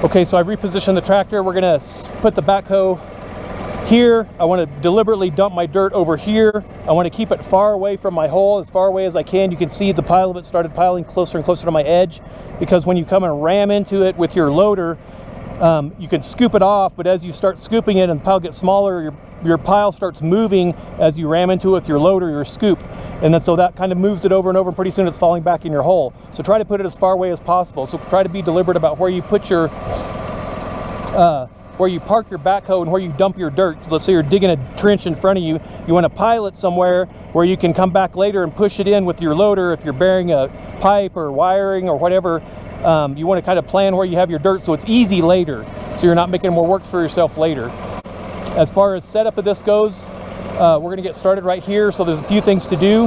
Okay, so I repositioned the tractor. We're gonna put the backhoe here. I want to deliberately dump my dirt over here. I want to keep it far away from my hole, as far away as I can. You can see the pile of it started piling closer and closer to my edge, because when you come and ram into it with your loader, you can scoop it off, but as you start scooping it and the pile gets smaller, your pile starts moving as you ram into it with your loader, your scoop, and then so that kind of moves it over and over, and pretty soon it's falling back in your hole. So try to put it as far away as possible. So try to be deliberate about where you put your where you park your backhoe and where you dump your dirt. So let's say you're digging a trench in front of you. You want to pile it somewhere where you can come back later and push it in with your loader. If you're burying a pipe or wiring or whatever, you want to kind of plan where you have your dirt so it's easy later, so you're not making more work for yourself later. As far as setup of this goes, we're going to get started right here. So there's a few things to do.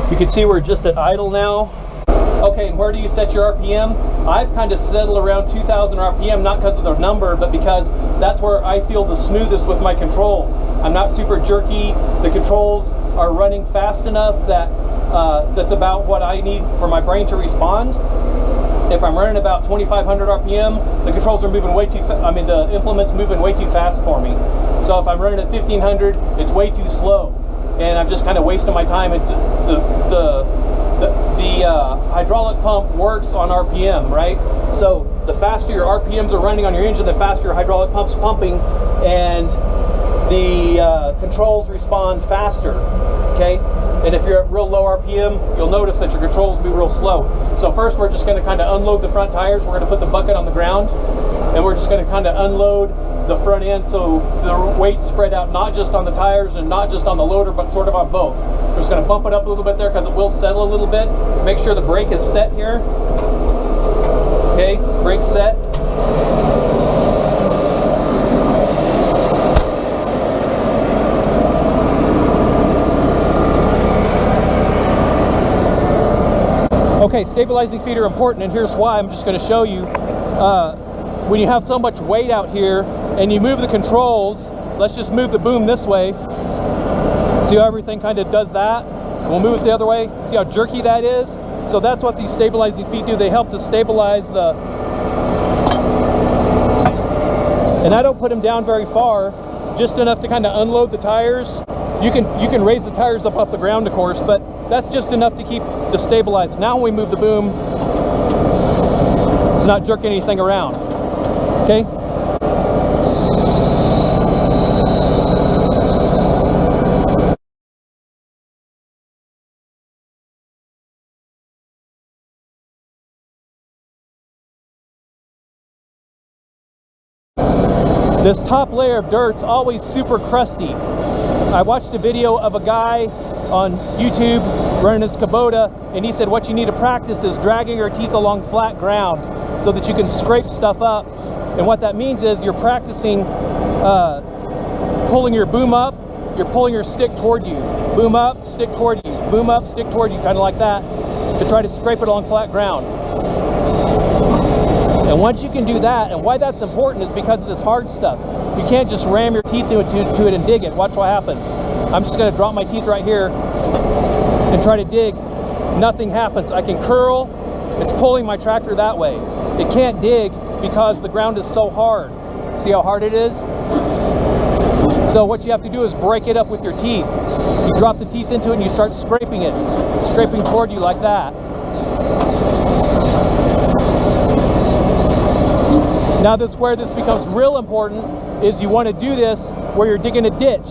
You can see we're just at idle now. Okay, and where do you set your RPM? I've kind of settled around 2,000 RPM, not because of the number, but because that's where I feel the smoothest with my controls. I'm not super jerky. The controls are running fast enough that that's about what I need for my brain to respond. If I'm running about 2,500 RPM, the controls are moving way too fast. I mean, the implement's moving way too fast for me. So if I'm running at 1,500, it's way too slow, and I'm just kind of wasting my time. And the hydraulic pump works on RPM, right? So the faster your RPMs are running on your engine, the faster your hydraulic pump's pumping, and the controls respond faster, okay? And if you're at real low RPM, you'll notice that your controls will be real slow. So first we're just going to kind of unload the front tires. We're going to put the bucket on the ground, and we're just going to kind of unload the front end so the weight's spread out not just on the tires and not just on the loader, but sort of on both. We're just going to bump it up a little bit there because it will settle a little bit. Make sure the brake is set here. Okay, brake set. Okay, stabilizing feet are important, and here's why. I'm just going to show you. When you have so much weight out here and you move the controls, let's just move the boom this way. See how everything kind of does that? We'll move it the other way. See how jerky that is? So that's what these stabilizing feet do. They help to stabilize the... And I don't put them down very far, just enough to kind of unload the tires. You can raise the tires up off the ground, of course, but that's just enough to keep to stabilize. Now when we move the boom, it's not jerking anything around. Okay. This top layer of dirt's always super crusty. I watched a video of a guy on YouTube running his Kubota, and he said what you need to practice is dragging your teeth along flat ground so that you can scrape stuff up. And what that means is you're practicing pulling your boom up, you're pulling your stick toward you. Boom up, stick toward you. Boom up, stick toward you, kind of like that, to try to scrape it along flat ground. And once you can do that, and why that's important is because of this hard stuff. You can't just ram your teeth into it and dig it. Watch what happens. I'm just going to drop my teeth right here and try to dig. Nothing happens. I can curl. It's pulling my tractor that way. It can't dig because the ground is so hard. See how hard it is? So what you have to do is break it up with your teeth. You drop the teeth into it and you start scraping it. Scraping toward you like that. Now where this becomes real important is you want to do this where you're digging a ditch.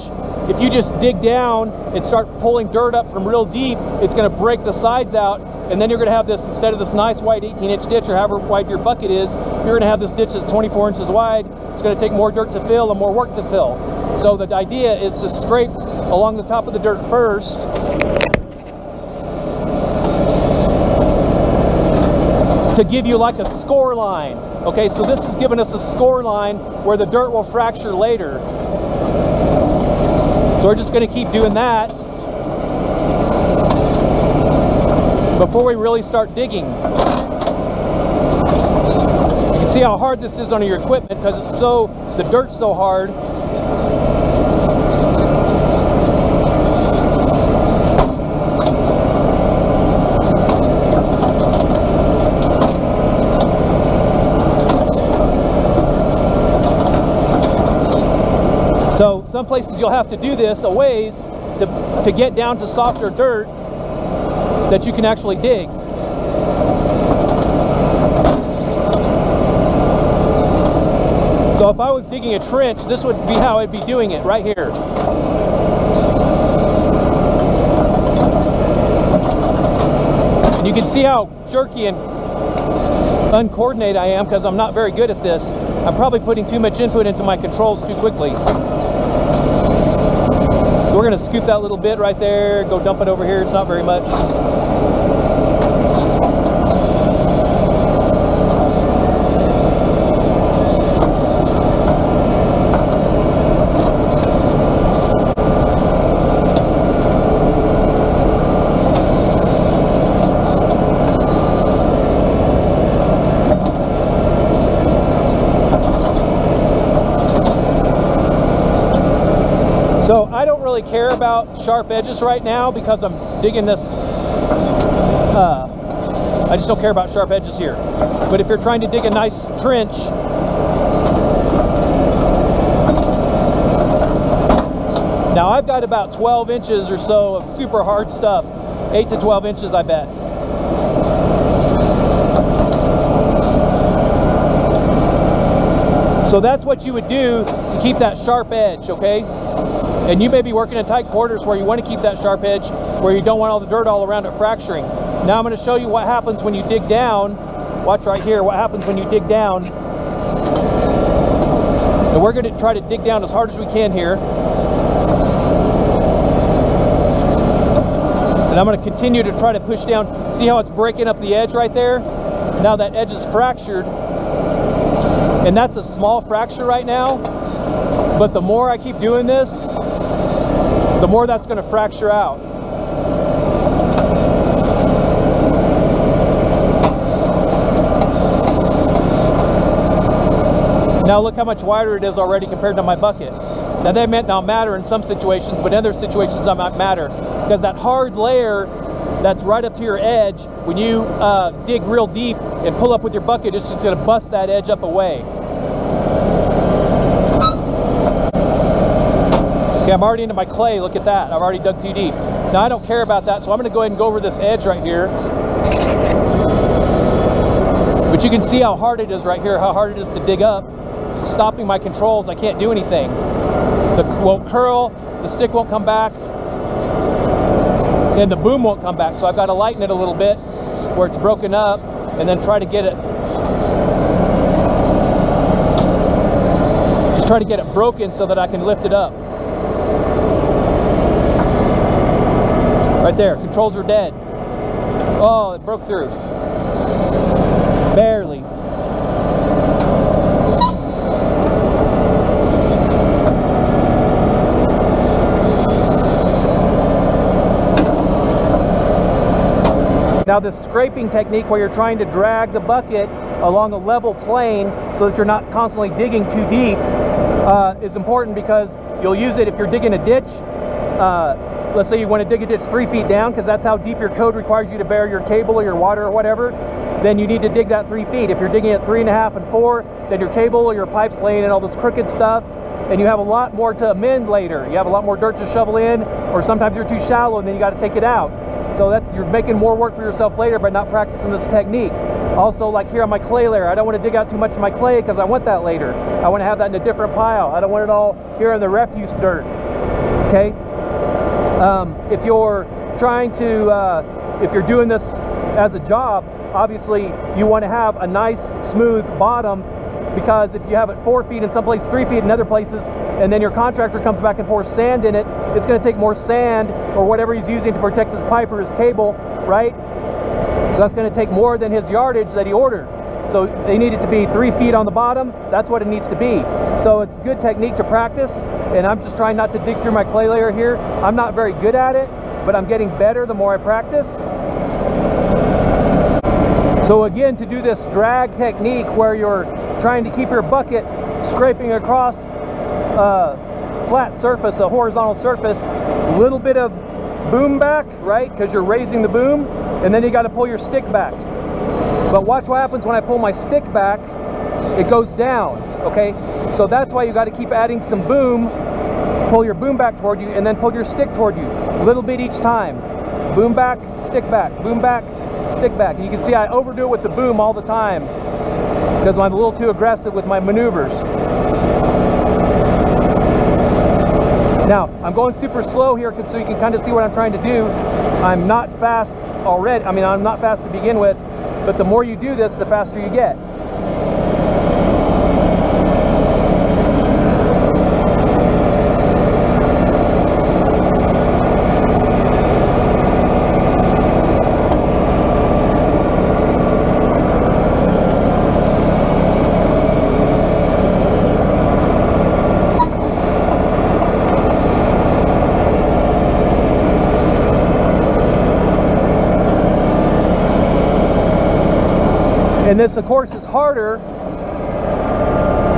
If you just dig down and start pulling dirt up from real deep, it's going to break the sides out, and then you're going to have this, instead of this nice wide 18-inch ditch or however wide your bucket is, you're going to have this ditch that's 24 inches wide. It's going to take more dirt to fill and more work to fill. So the idea is to scrape along the top of the dirt first. To give you like a score line. Okay, so this is giving us a score line where the dirt will fracture later. So we're just going to keep doing that before we really start digging. You can see how hard this is on your equipment because it's the dirt's so hard. some places you'll have to do this a ways to get down to softer dirt that you can actually dig. So if I was digging a trench, this would be how I'd be doing it, right here. And you can see how jerky and uncoordinated I am because I'm not very good at this. I'm probably putting too much input into my controls too quickly. So we're going to scoop that little bit right there, go dump it over here. It's not very much. So I don't really care about sharp edges right now because I'm digging this, I just don't care about sharp edges here. But if you're trying to dig a nice trench, now I've got about 12 inches or so of super hard stuff, 8 to 12 inches I bet. So that's what you would do to keep that sharp edge, okay? And you may be working in tight quarters where you want to keep that sharp edge, where you don't want all the dirt all around it fracturing. Now I'm going to show you what happens when you dig down. Watch right here, what happens when you dig down. So we're going to try to dig down as hard as we can here. And I'm going to continue to try to push down. See how it's breaking up the edge right there? Now that edge is fractured. And that's a small fracture right now. But the more I keep doing this, the more that's going to fracture out. Now look how much wider it is already compared to my bucket. Now that may not matter in some situations, but in other situations that might matter. Because that hard layer that's right up to your edge, when you dig real deep and pull up with your bucket, it's just going to bust that edge up away. Okay, I'm already into my clay. Look at that. I've already dug too deep. Now I don't care about that, so I'm going to go ahead and go over this edge right here. But you can see how hard it is right here, how hard it is to dig up. It's stopping my controls. I can't do anything. The won't curl, the stick won't come back, and the boom won't come back. So I've got to lighten it a little bit where it's broken up and then try to get it. Just try to get it broken so that I can lift it up. Right there, controls are dead. Oh, it broke through. Barely. Now this scraping technique where you're trying to drag the bucket along a level plane so that you're not constantly digging too deep is important because you'll use it if you're digging a ditch. Let's say you want to dig a ditch 3 feet down because that's how deep your code requires you to bury your cable or your water or whatever. Then you need to dig that 3 feet. If you're digging at 3.5 and 4, then your cable or your pipe's laying in all this crooked stuff, and you have a lot more to amend later. You have a lot more dirt to shovel in, or sometimes you're too shallow and then you got to take it out. So you're making more work for yourself later by not practicing this technique. Also, like here on my clay layer, I don't want to dig out too much of my clay because I want that later. I want to have that in a different pile. I don't want it all here in the refuse dirt. Okay? If you're trying to, if you're doing this as a job, obviously you want to have a nice smooth bottom, because if you have it 4 feet in some places, 3 feet in other places, and then your contractor comes back and pours sand in it, it's going to take more sand or whatever he's using to protect his pipe or his cable, right? So that's going to take more than his yardage that he ordered. So they need it to be 3 feet on the bottom. That's what it needs to be. So it's good technique to practice, and I'm just trying not to dig through my clay layer here. I'm not very good at it, but I'm getting better the more I practice. So again, to do this drag technique where you're trying to keep your bucket scraping across a flat surface, a horizontal surface, a little bit of boom back, right? Because you're raising the boom, and then you got to pull your stick back. But watch what happens when I pull my stick back, it goes down, okay? So that's why you got to keep adding some boom pull your boom back toward you, and then pull your stick toward you. A little bit each time. Boom back, stick back, boom back, stick back. And you can see I overdo it with the boom all the time because I'm a little too aggressive with my maneuvers. Now, I'm going super slow here so you can kind of see what I'm trying to do. I'm not fast already. I mean, I'm not fast to begin with, but the more you do this, the faster you get. And this, of course, is harder.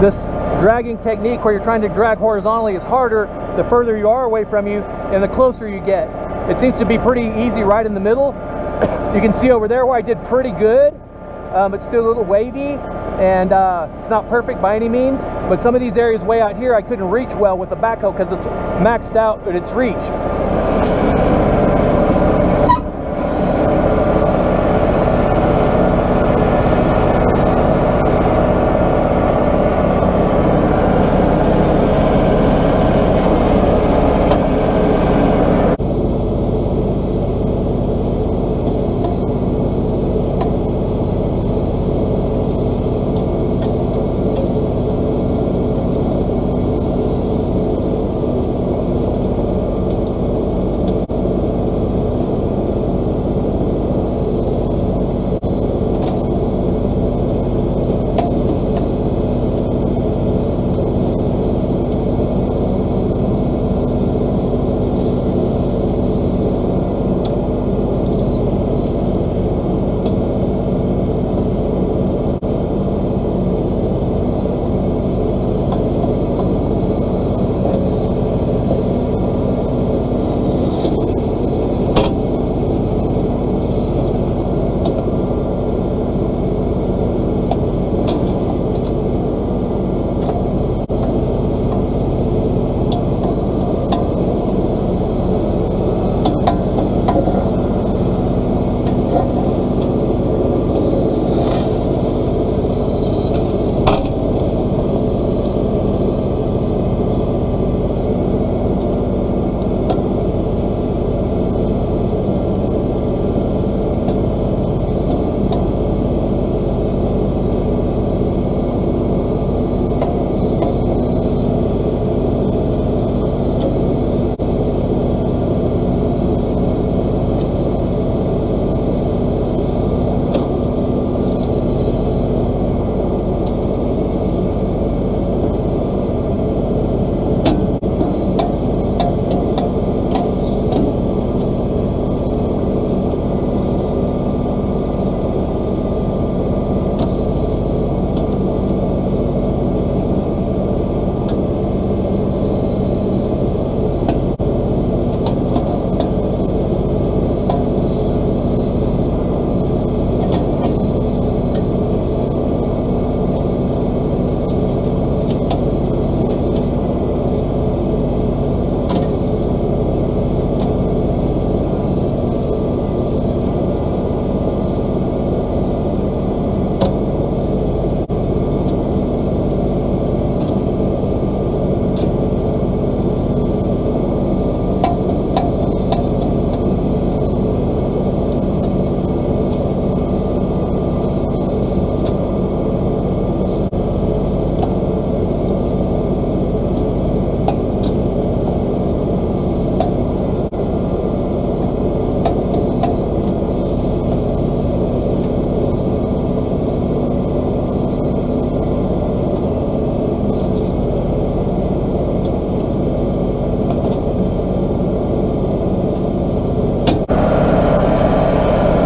This dragging technique where you're trying to drag horizontally is harder the further you are away from you and the closer you get. It seems to be pretty easy right in the middle. You can see over there where I did pretty good. It's still a little wavy, and it's not perfect by any means, but some of these areas way out here I couldn't reach well with the backhoe because it's maxed out at its reach.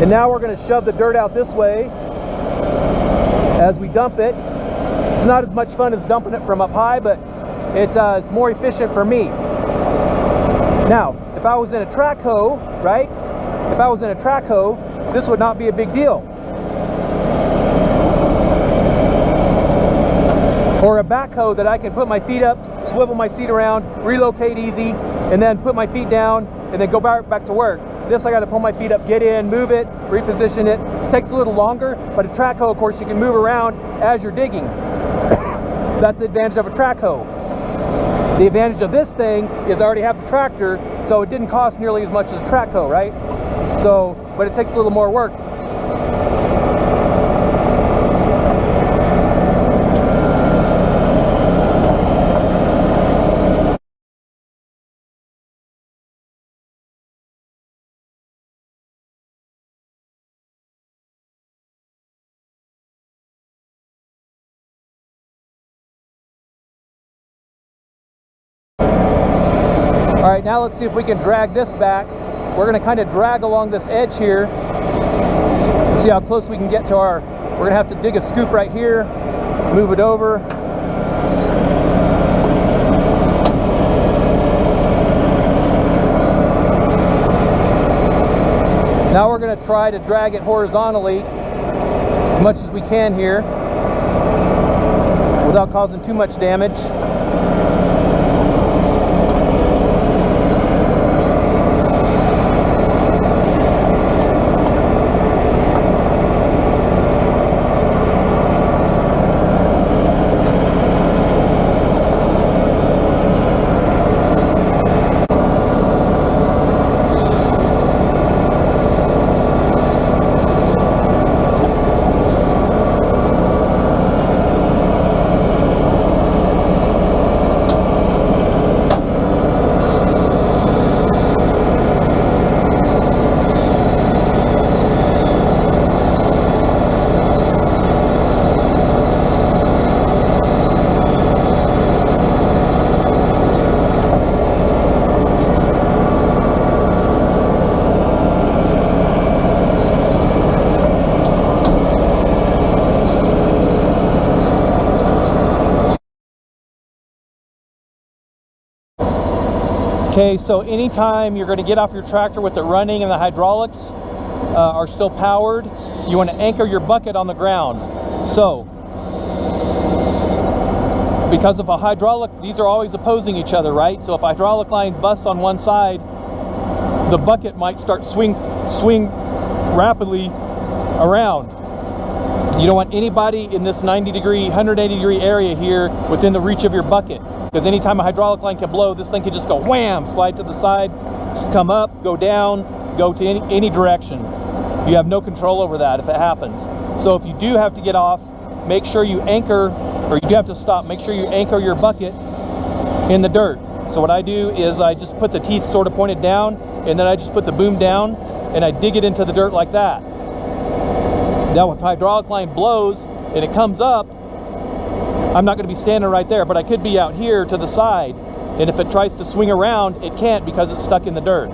And now we're going to shove the dirt out this way as we dump it. It's not as much fun as dumping it from up high, but it's more efficient for me. Now, if I was in a track hoe, right? If I was in a track hoe, this would not be a big deal. Or a backhoe that I can put my feet up swivel my seat around, relocate easy, and then put my feet down, and then go back to work. This, I got to pull my feet up, get in, move it, reposition it. It takes a little longer, but a track hoe, of course, you can move around as you're digging. That's the advantage of a track hoe. The advantage of this thing is I already have the tractor, so it didn't cost nearly as much as a track hoe, right? So, but it takes a little more work. All right, now let's see if we can drag this back. We're going to kind of drag along this edge here. See how close we can get to our, we're going to have to dig a scoop right here, move it over. Now we're going to try to drag it horizontally as much as we can here without causing too much damage. Okay, so anytime you're going to get off your tractor with it running and the hydraulics are still powered, you want to anchor your bucket on the ground. So, because of a hydraulic, these are always opposing each other, right? So if a hydraulic line busts on one side, the bucket might start swing rapidly around. You don't want anybody in this 90 degree, 180 degree area here within the reach of your bucket. Because anytime a hydraulic line can blow, this thing can just go wham, slide to the side, just come up, go down, go to any direction. You have no control over that if it happens. So if you do have to get off, make sure you anchor, or you do have to stop, make sure you anchor your bucket in the dirt. So what I do is I just put the teeth sort of pointed down, and then I just put the boom down, and I dig it into the dirt like that. Now if hydraulic line blows and it comes up, I'm not going to be standing right there, but I could be out here to the side, and if it tries to swing around, it can't because it's stuck in the dirt.